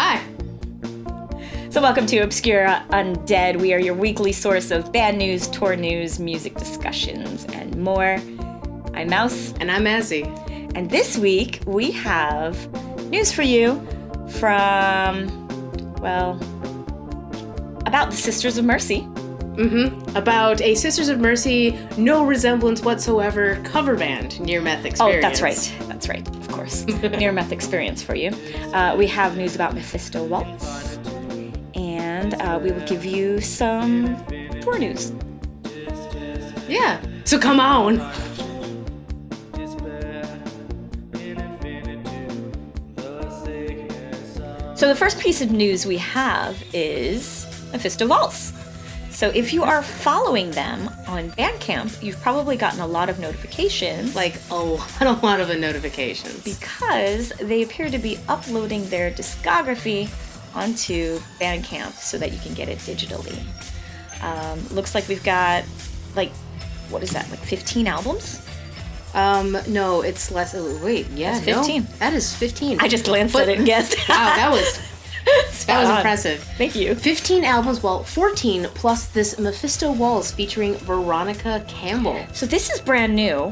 Hi. So welcome to Obscura Undead. We are your weekly source of band news, tour news, music discussions, and more. I'm Maus. And I'm Azy. And this week we have news for you from, about the Sisters of Mercy. About a Sisters of Mercy, no resemblance whatsoever cover band, near-death experience. Oh, that's right, of course. Near-death experience for you. We have news about Mephisto Walz, and we will give you some tour news. Yeah, so come on. So the first piece of news we have is Mephisto Walz. So if you are following them on Bandcamp, you've probably gotten a lot of notifications. Like a lot of notifications. Because they appear to be uploading their discography onto Bandcamp so that you can get it digitally. Looks like we've got, 15 albums? No, it's less. Oh, wait, yeah, That's 15. No, that is 15. I just glanced at it and guessed. Wow, that was impressive. Thank you. 15 albums, 14 plus this Mephisto Walz featuring Veronica Campbell. So this is brand new.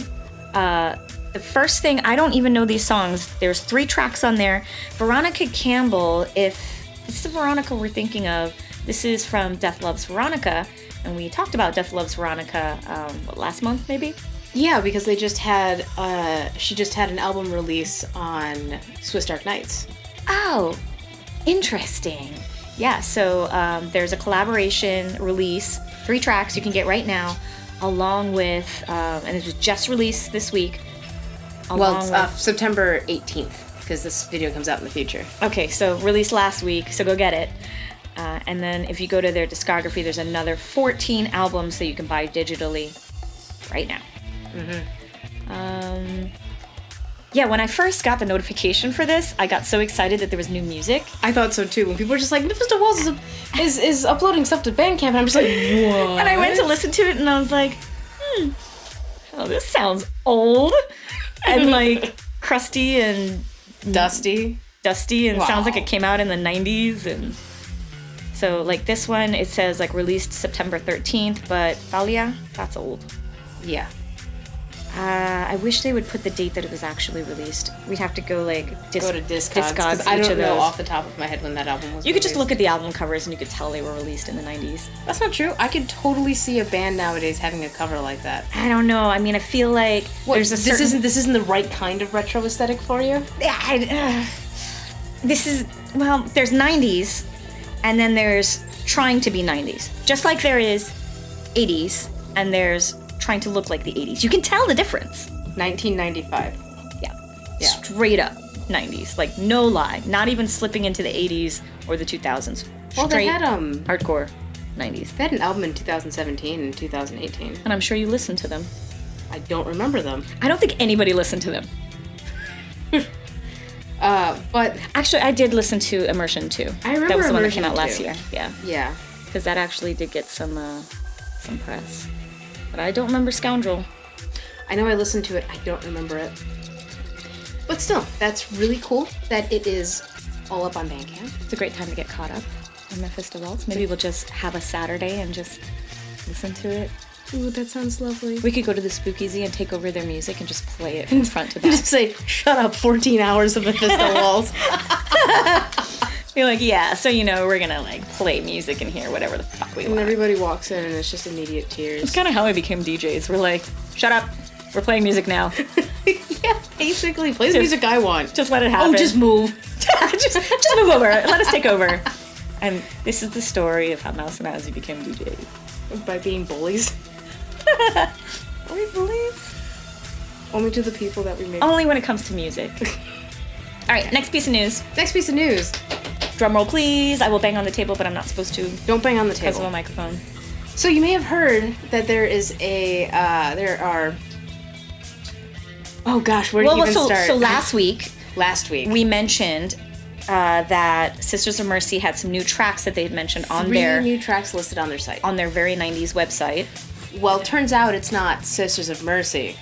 The first thing, I don't even know these songs. There's 3 tracks on there. Veronica Campbell, if this is the Veronica we're thinking of, this is from Death Loves Veronica. And we talked about Death Loves Veronica, last month maybe? Yeah, because they just had, she just had an album release on Swiss Dark Nights. Oh, interesting. Yeah, so there's a collaboration release, 3 tracks you can get right now, along with, and it was just released this week. September 18th, because this video comes out in the future. Okay, so released last week, so go get it. And then if you go to their discography, there's another 14 albums that you can buy digitally right now. Yeah, when I first got the notification for this, I got so excited that there was new music. I thought so too. When people were just like, Mephisto Walz is uploading stuff to Bandcamp, and I'm just like, what? And I went to listen to it, and I was like, oh, this sounds old. And crusty and dusty, and sounds like it came out in the 90s. And so this one, it says released September 13th, but Thalia, that's old. Yeah. I wish they would put the date that it was actually released. We'd have to go to Discogs, because I don't know off the top of my head when that album was You could just look at the album covers and you could tell they were released in the 90s. That's not true. I could totally see a band nowadays having a cover like that. I don't know. I mean, I feel like there's a certain... This isn't the right kind of retro aesthetic for you? Yeah, there's 90s, and then there's trying to be 90s. Just like there is 80s, and there's trying to look like the 80s. You can tell the difference. 1995. Yeah. Straight up 90s. No lie. Not even slipping into the 80s or the 2000s. Well, they had hardcore 90s. They had an album in 2017 and 2018. And I'm sure you listened to them. I don't remember them. I don't think anybody listened to them. But actually, I did listen to Immersion 2. I remember that was the one that Immersion came out 2. last year. Yeah. Yeah. Because that actually did get some press. But I don't remember Scoundrel. I know I listened to it. I don't remember it. But still, that's really cool that it is all up on Bandcamp. It's a great time to get caught up on Mephisto Walz. Maybe we'll just have a Saturday and just listen to it. Ooh, that sounds lovely. We could go to the Speakeasy and take over their music and just play it from front to back. Just say, shut up, 14 hours of Mephisto Walz. Be like, yeah, so we're gonna play music in here, whatever the fuck we want. And everybody walks in and it's just immediate tears. It's kind of how I became DJs. We're like, shut up, we're playing music now. Yeah, basically, play the music I want. Just let it happen. Oh, just move. just move over. Let us take over. And this is the story of how Maus and Azy became DJs. By being bullies. Only bullies? Only to the people that we make. Only when it comes to music. All right, next piece of news. Drum roll, please. I will bang on the table, but I'm not supposed to. Don't bang on the table. Because of a microphone. So you may have heard that there is there are... Oh gosh, where do you even start? So last week, we mentioned that Sisters of Mercy had some new tracks that they had mentioned on their... 3 new tracks listed on their site. On their very 90s website. Well, turns out it's not Sisters of Mercy.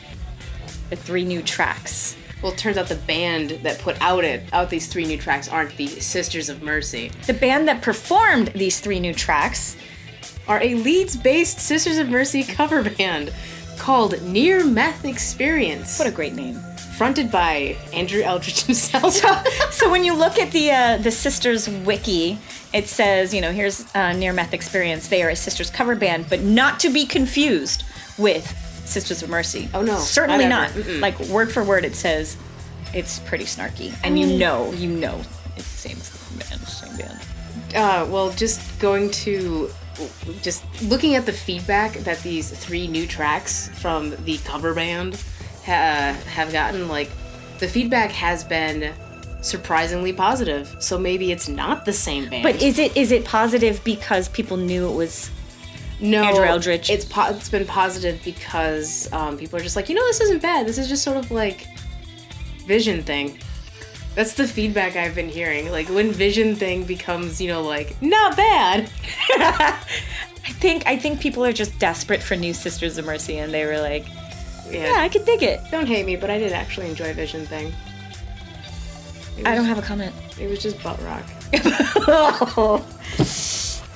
The 3 new tracks. Well, it turns out the band that put out these 3 new tracks aren't the Sisters of Mercy. The band that performed these 3 new tracks are a Leeds-based Sisters of Mercy cover band called Near Meth Experience. What a great name. Fronted by Andrew Eldridge himself. So when you look at the Sisters wiki, it says, here's Near Meth Experience. They are a Sisters cover band, but not to be confused with Sisters of Mercy. Oh, no. Certainly not. Like, word for word, it says it's pretty snarky. And you know it's the same band. Well, just looking at the feedback that these 3 new tracks from the cover band have gotten, like, the feedback has been surprisingly positive. So maybe it's not the same band. But is it positive because people knew it was Andrew Eldridge? It's been positive because people are just like, this isn't bad. This is just sort of like Vision Thing. That's the feedback I've been hearing. Like, when Vision Thing becomes, like, not bad. I think people are just desperate for new Sisters of Mercy, and they were like, yeah, I could dig it. Don't hate me, but I did actually enjoy Vision Thing. I don't have a comment. It was just butt rock.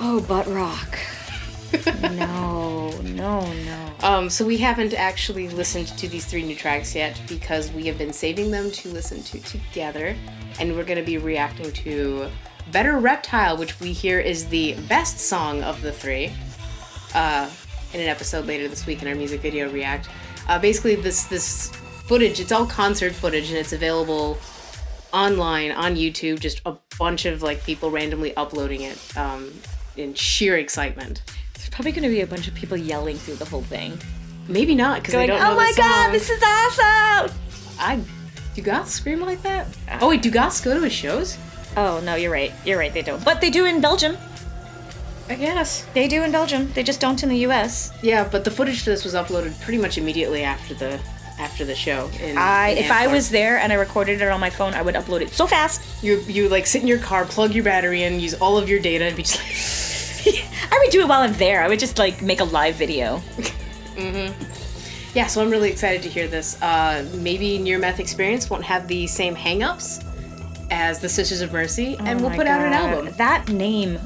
Oh, butt rock. No. So we haven't actually listened to these 3 new tracks yet because we have been saving them to listen to together, and we're going to be reacting to Better Reptile, which we hear is the best song of the 3, in an episode later this week in our music video react. Basically, this footage, it's all concert footage, and it's available online on YouTube, just a bunch of, like, people randomly uploading it in sheer excitement. There's probably going to be a bunch of people yelling through the whole thing. Maybe not, because they don't know the song. Oh my god, this is awesome! Do goths scream like that? Oh wait, do goths go to his shows? Oh, no, you're right, they don't. But they do in Belgium. I guess. They do in Belgium, they just don't in the US. Yeah, but the footage for this was uploaded pretty much immediately after the show. If I was there and I recorded it on my phone, I would upload it so fast. You like sit in your car, plug your battery in, use all of your data, and be just like... I would do it while I'm there. I would just, like, make a live video. Yeah, so I'm really excited to hear this. Maybe Near Meth Experience won't have the same hang-ups as the Sisters of Mercy, and we'll put out an album. That name,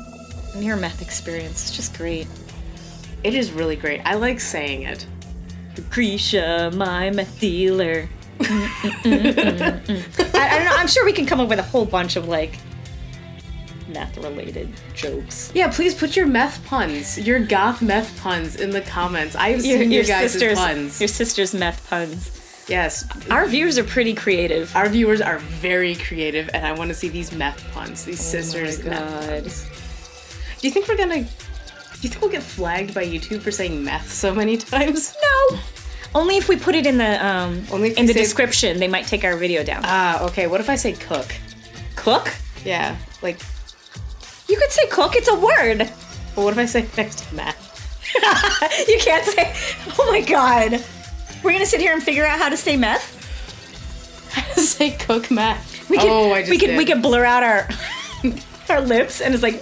Near Meth Experience, is just great. It is really great. I like saying it. Lucretia, my meth dealer. I don't know. I'm sure we can come up with a whole bunch of, like, meth-related jokes. Yeah, please put your meth puns, your goth meth puns in the comments. I've seen your guys' puns. Your sister's meth puns. Yes. Our viewers are pretty creative. Our viewers are very creative, and I want to see these meth puns, these sisters' meth puns. Do you think we'll get flagged by YouTube for saying meth so many times? No. Only if we put it in the description. They might take our video down. Okay. What if I say cook? Cook? Yeah, like... You could say cook, it's a word. But what if I say next to meth? You can't say... Oh my god. We're gonna sit here and figure out how to say meth? How to say cook meth. We could blur out our lips and it's like...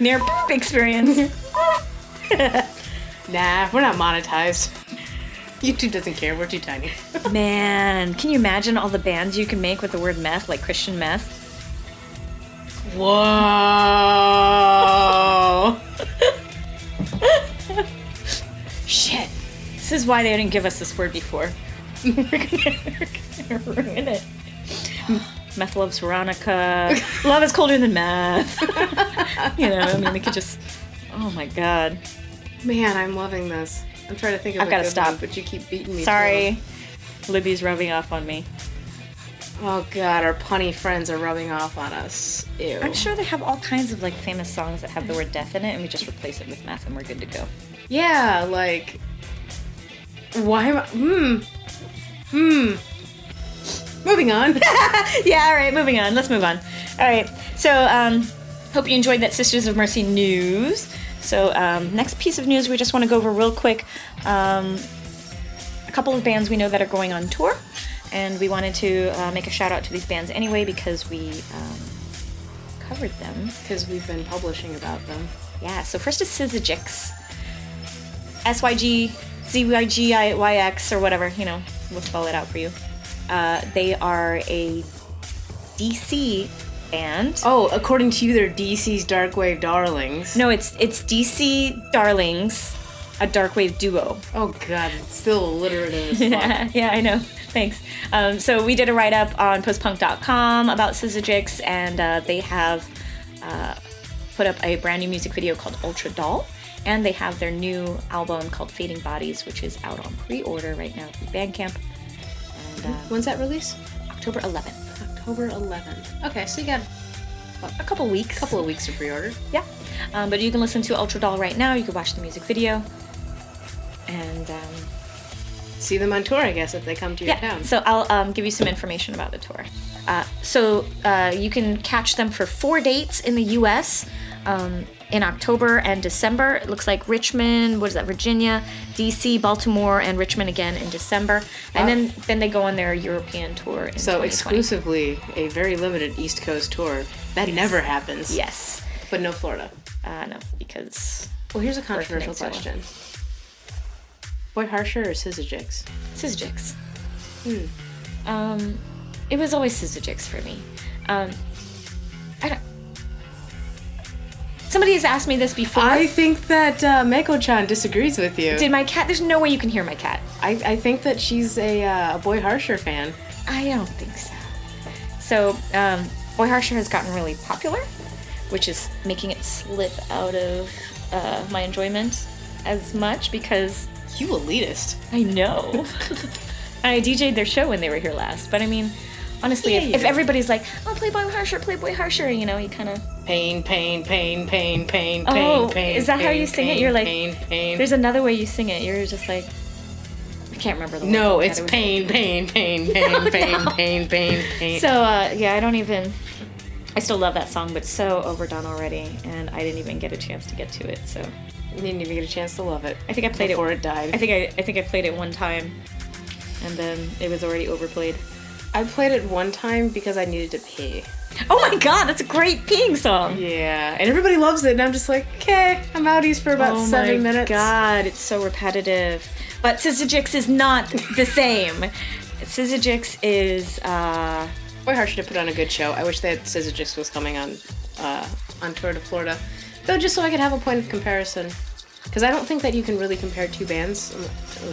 Near experience. Nah, we're not monetized. YouTube doesn't care, we're too tiny. Man, can you imagine all the bands you can make with the word meth, like Christian meth? Whoa! Shit. This is why they didn't give us this word before. We're gonna ruin it. Meth loves Veronica. Love is colder than meth. We could just... Oh my god. Man, I'm loving this. I'm trying to think of I've gotta stop. one, but you keep beating me. Sorry. Libby's rubbing off on me. Oh god, our punny friends are rubbing off on us. Ew. I'm sure they have all kinds of, like, famous songs that have the word death in it, and we just replace it with meth and we're good to go. Yeah, like... Why am I... Moving on. Yeah, alright, moving on. Let's move on. Alright, so, hope you enjoyed that Sisters of Mercy news. So, next piece of news we just want to go over real quick. A couple of bands we know that are going on tour, and we wanted to make a shout out to these bands anyway because we covered them. Because we've been publishing about them. Yeah, so first is Syzygyx. SYG, ZYGIYX, or whatever, we'll spell it out for you. They are a DC band. Oh, according to you, they're DC's Darkwave Darlings. No, it's DC Darlings, a darkwave duo. Oh god, it's still alliterative as fuck. Yeah, I know. Thanks. So we did a write-up on postpunk.com about Syzygyx, and they have put up a brand new music video called Ultra Doll, and they have their new album called Fading Bodies, which is out on pre-order right now through Bandcamp. And when's that release? October 11th. October 11th. Okay, so you got a couple weeks. Couple of weeks to pre-order. Yeah. But you can listen to Ultra Doll right now. You can watch the music video. And see them on tour, I guess, if they come to your town. So I'll give you some information about the tour. So you can catch them for 4 dates in the U.S. In October and December. It looks like Richmond, Virginia, D.C., Baltimore, and Richmond again in December. And then they go on their European tour in 2020. Exclusively a very limited East Coast tour. That never happens. Yes. But no Florida. No, because... Well, here's a controversial question. Boy Harsher or Syzygyx? Syzygyx. It was always Syzygyx for me. Somebody has asked me this before. I think that Meiko-chan disagrees with you. Did my cat... There's no way you can hear my cat. I think that she's a Boy Harsher fan. I don't think so. So, Boy Harsher has gotten really popular, which is making it slip out of my enjoyment as much because... You elitist. I know. I DJ'd their show when they were here last, but I mean, honestly, if everybody's like, oh, play Boy Harsher, you know, you kind of... Pain, pain. Oh, is that how you sing it? You're like, pain. There's another way you sing it. You're just like, I can't remember the word. No, it's pain. So, yeah, I still love that song, but it's so overdone already, and I didn't even get a chance to get to it, so... You didn't even get a chance to love it. I think I played before it died. I think I played it one time, and then it was already overplayed. I played it one time because I needed to pee. Oh my god, that's a great peeing song! Yeah, and everybody loves it, and I'm just like, okay, I'm outies for about 7 minutes. Oh my god, it's so repetitive. But Syzygyx is not the same. Syzygyx is, Boy Harsher to put on a good show. I wish that Syzygyx was coming on tour to Florida. Though, just so I could have a point of comparison. Because I don't think that you can really compare two bands.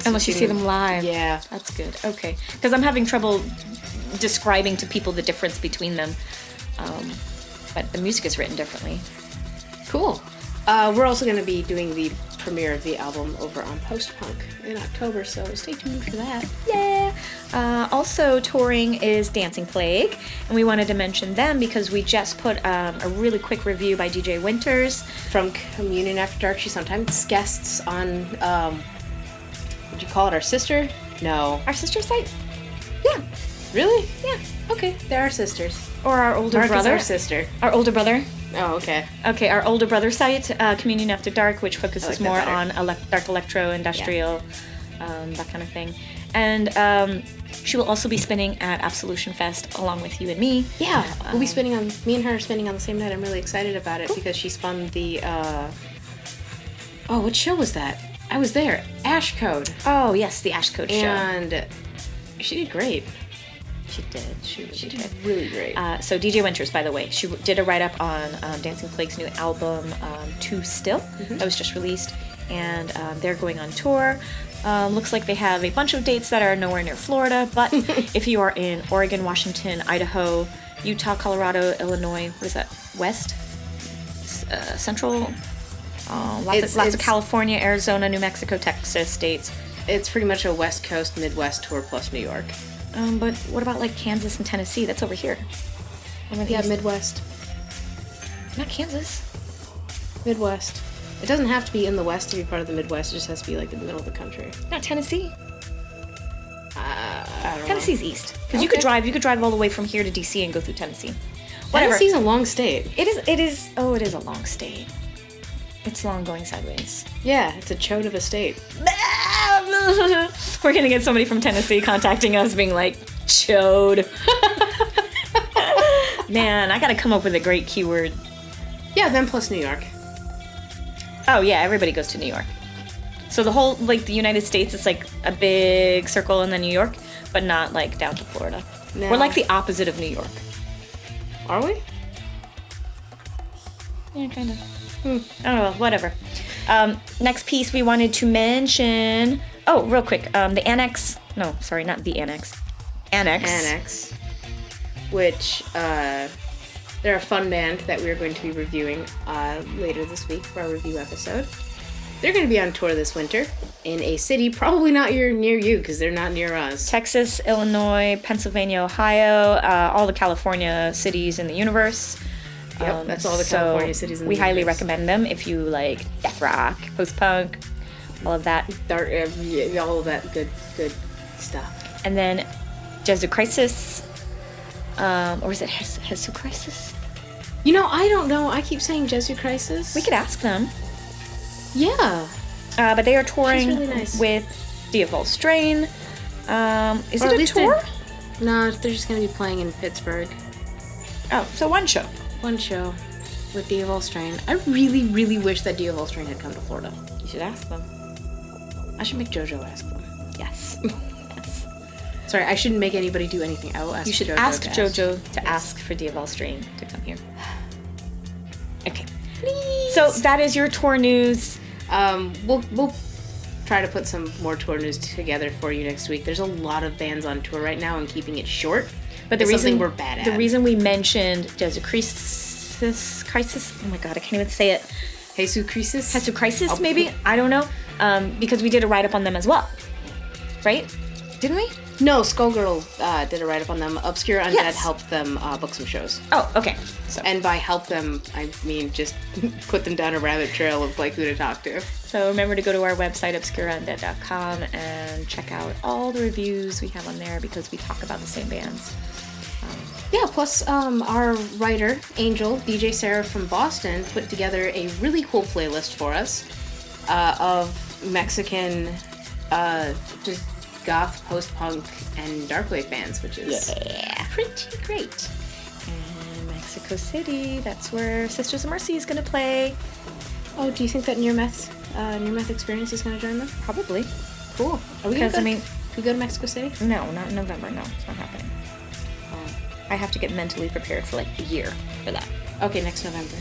Unless you see them live. Yeah. That's good. Okay. Because I'm having trouble describing to people the difference between them. But the music is written differently. Cool. We're also going to be doing the premiere of the album over on Post Punk in October, so stay tuned for that. Yeah. Also touring is Dancing Plague, and we wanted to mention them because we just put a really quick review by DJ Winters from Communion After Dark. She sometimes guests on, would you call it our sister? No. Our sister site? Yeah. Really? Yeah. Okay, they're our sisters. Or our older Mark brother. Is our sister. Our older brother. Oh, okay. Okay, our older brother site, Communion After Dark, which focuses more on dark electro, industrial, that kind of thing. And she will also be spinning at Absolution Fest along with you and me. Yeah, we'll be me and her are spinning on the same night. I'm really excited about it because she spun the, what show was that? I was there. Ash Code. Oh, yes, the Ash Code show. And she did great. She did. She did really great. So DJ Winters, by the way, she did a write-up on Dancing Plague's new album, Too Still, that was just released, and they're going on tour. Looks like they have a bunch of dates that are nowhere near Florida, but if you are in Oregon, Washington, Idaho, Utah, Illinois, what is that, West? Central? Lots of California, Arizona, New Mexico, Texas states. It's pretty much a West Coast, Midwest tour plus New York. But what about like Kansas and Tennessee? That's over here. Yeah, Midwest. Not Kansas. Midwest. It doesn't have to be in the West to be part of the Midwest. It just has to be like in the middle of the country. Not Tennessee. I don't know. Tennessee's east. Because you could drive all the way from here to DC and go through Tennessee. Whatever. Tennessee's a long state. It is a long state. It's long going sideways. Yeah, it's a chode of a state. We're gonna get somebody from Tennessee contacting us being like, chode. Man, I gotta come up with a great keyword. Yeah, then plus New York. Oh yeah, everybody goes to New York. So the whole, like, the United States is like a big circle and then New York. but not like down to Florida. No. We're like the opposite of New York. Are we? Yeah, kind of. I don't know, whatever. Next piece we wanted to mention. Oh, real quick. The Annex. No, sorry, not the Annex. Annex. Which, they're a fun band that we're going to be reviewing later this week for our review episode. They're going to be on tour this winter in a city probably not near you because they're not near us. Texas, Illinois, Pennsylvania, Ohio, all the California cities in the univerf. Yep, that's all the California cities in the universe. We highly recommend them if you like death rock, post-punk, all of that. Dark, all of that good stuff. And then JesuCrisis, or is it JesuCrisis? You know, I don't know. I keep saying JesuCrisis. We could ask them. Yeah. But they are touring She's really nice. with Diavol's Strain. Is Or at it a least tour? No, they're just going to be playing in Pittsburgh. Oh, so one show. One show with Diavol's Strain. I really, really wish that Diavol's Strain had come to Florida. You should ask them. I should make JoJo ask them. Yes. Yes. Sorry, I shouldn't make anybody do anything. I will ask You should JoJo ask to JoJo to ask for Diavol's Strain to come here. Okay. Please. So that is your tour news. We'll try to put some more tour news together for you next week. There's a lot of bands on tour right now, and keeping it short. But the is reason something we're bad at. The reason we mentioned JesuCrisis, oh my god, I can't even say it. JesuCrisis? JesuCrisis, maybe? I don't know. Because we did a write-up on them as well. Right? Didn't we? No, Skullgirl did a write-up on them. Obscure Undead Yes. helped them book some shows. Oh, okay. So, And by help them, I mean just put them down a rabbit trail of like who to talk to. so remember to go to our website, obscureundead.com, and check out all the reviews we have on there because we talk about the same bands. Yeah, plus our writer, Angel, DJ Sarah from Boston, put together a really cool playlist for us of Mexican just goth, post-punk, and darkwave bands, which is pretty great. And Mexico City, that's where Sisters of Mercy is going to play. Oh, do you think that Near Meth Experience is going to join them? Probably. Cool. Are we Because, gonna I mean, Can we go to Mexico City? no, not in November. No, it's not happening. I have to get mentally prepared for like a year for that. Okay, next November.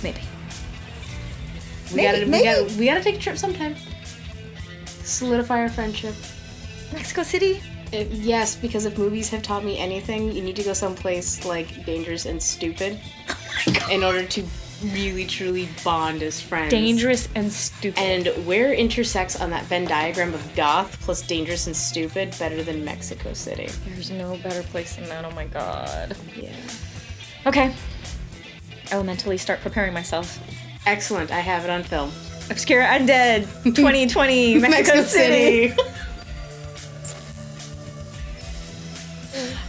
Maybe. We gotta take a trip sometime. Solidify our friendship. Mexico City? Yes, because if movies have taught me anything, you need to go someplace like dangerous and stupid in order to really truly bond as friends. Dangerous and stupid. And where intersects on that Venn diagram of goth plus dangerous and stupid better than Mexico City? There's no better place than that. Oh my god. Yeah. Okay. I will mentally start preparing myself. Excellent. I have it on film. Obscure Undead 2020 Mexico City.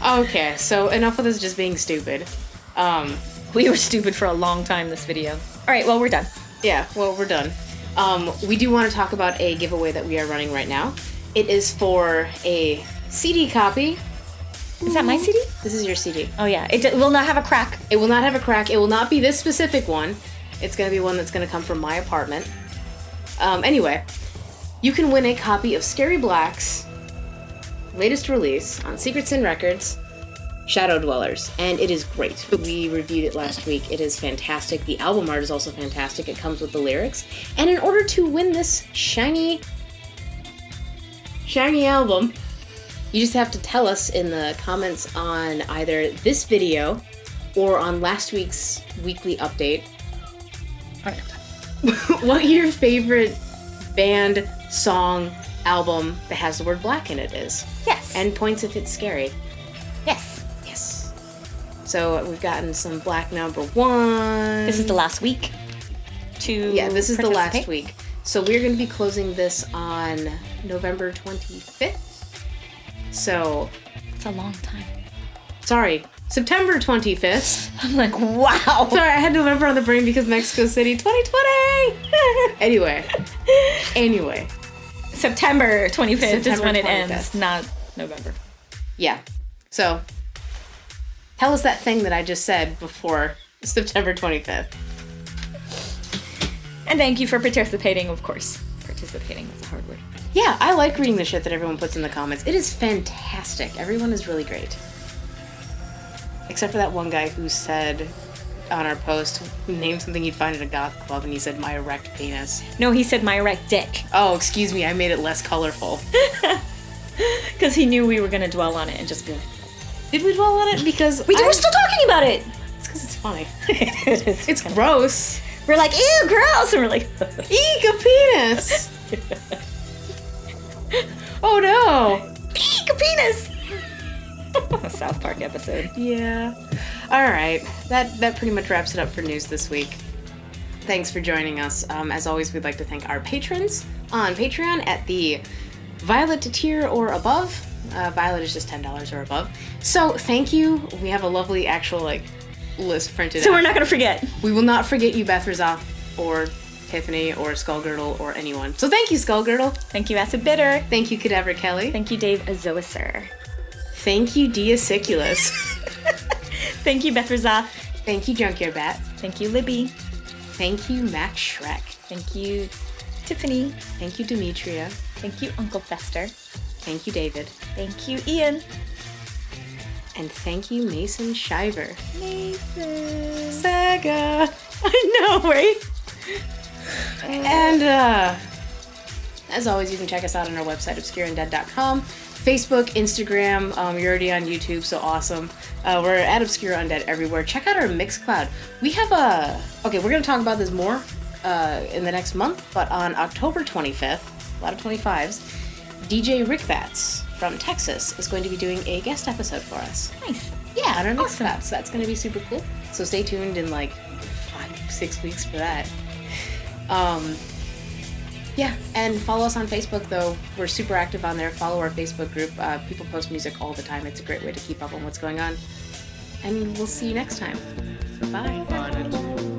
Okay, so enough of this just being stupid. We were stupid for a long time this video. Alright, well, we're done. Yeah, well, we're done. We do want to talk about a giveaway that we are running right now. It is for a CD copy. Is that my CD? This is your CD. Oh yeah, it will not have a crack. It will not have a crack. It will not be this specific one. It's going to be one that's going to come from my apartment. Anyway, you can win a copy of Scary Black's latest release on Secret Sin Records, Shadow Dwellers, and it is great. We reviewed it last week. It is fantastic. The album art is also fantastic. It comes with the lyrics. And in order to win this shiny album, you just have to tell us in the comments on either this video or on last week's weekly update what your favorite band, song, album that has the word black in it is. Yes. And points if it's scary. Yes. Yes. So we've gotten some black number 1. This is the last week to this is the last participate. week. So we're going to be closing this on November 25th. So, It's a long time. sorry, September 25th. I'm like, wow. Sorry, I had November on the brain because Mexico City 2020. Anyway. September 25th is September when it 25th. ends, not November. Yeah. So, tell us that thing that I just said before September 25th. And thank you for participating, of course. Participating is a hard word. Yeah, I like reading the shit that everyone puts in the comments. It is fantastic. Everyone is really great. Except for that one guy who said on our post, name something you'd find at a goth club, and he said my erect penis. No, he said my erect dick. Oh, excuse me, I made it less colorful. Because he knew we were going to dwell on it and just be like... Did we dwell on it? Because we're still talking about it! It's because it's funny. It's gross. We're like, ew, gross! And we're like... Eek, a penis! Oh no! Eek, a penis! A South Park episode. Yeah. Alright, that pretty much wraps it up for news this week. Thanks for joining us. As always, we'd like to thank our patrons on Patreon at the Violet tier or above. Violet is just $10 or above. So, thank you. We have a lovely actual, list printed out. So we're not going to forget. We will not forget you, Beth Rizzoff, or Tiffany, or Skullgirdle, or anyone. So thank you, Skullgirdle. Thank you, Acid Bitter. Thank you, Cadaver Kelly. Thank you, Dave Azoiser. Thank you, Diasiculus. Thank you, Beth Rizzoff. Thank you, Junkyard Bat. Thank you, Libby. Thank you, Max Shrek. Thank you, Tiffany. Thank you, Demetria. Thank you, Uncle Fester. Thank you, David. Thank you, Ian. And thank you, Mason Shiver. Mason. Saga. I know, right? And, as always, you can check us out on our website, obscureundead.com. Facebook, Instagram, you're already on YouTube, so awesome. We're at Obscure Undead everywhere. Check out our Mixcloud. We have okay, we're going to talk about this more in the next month, but on October 25th, a lot of 25s, DJ Rick Bats from Texas is going to be doing a guest episode for us. Nice. Yeah, on our Awesome. Mixcloud, so that's going to be super cool. So stay tuned in 5-6 weeks for that. Yeah, and follow us on Facebook, though. We're super active on there. Follow our Facebook group. People post music all the time. It's a great way to keep up on what's going on. And we'll see you next time. Bye.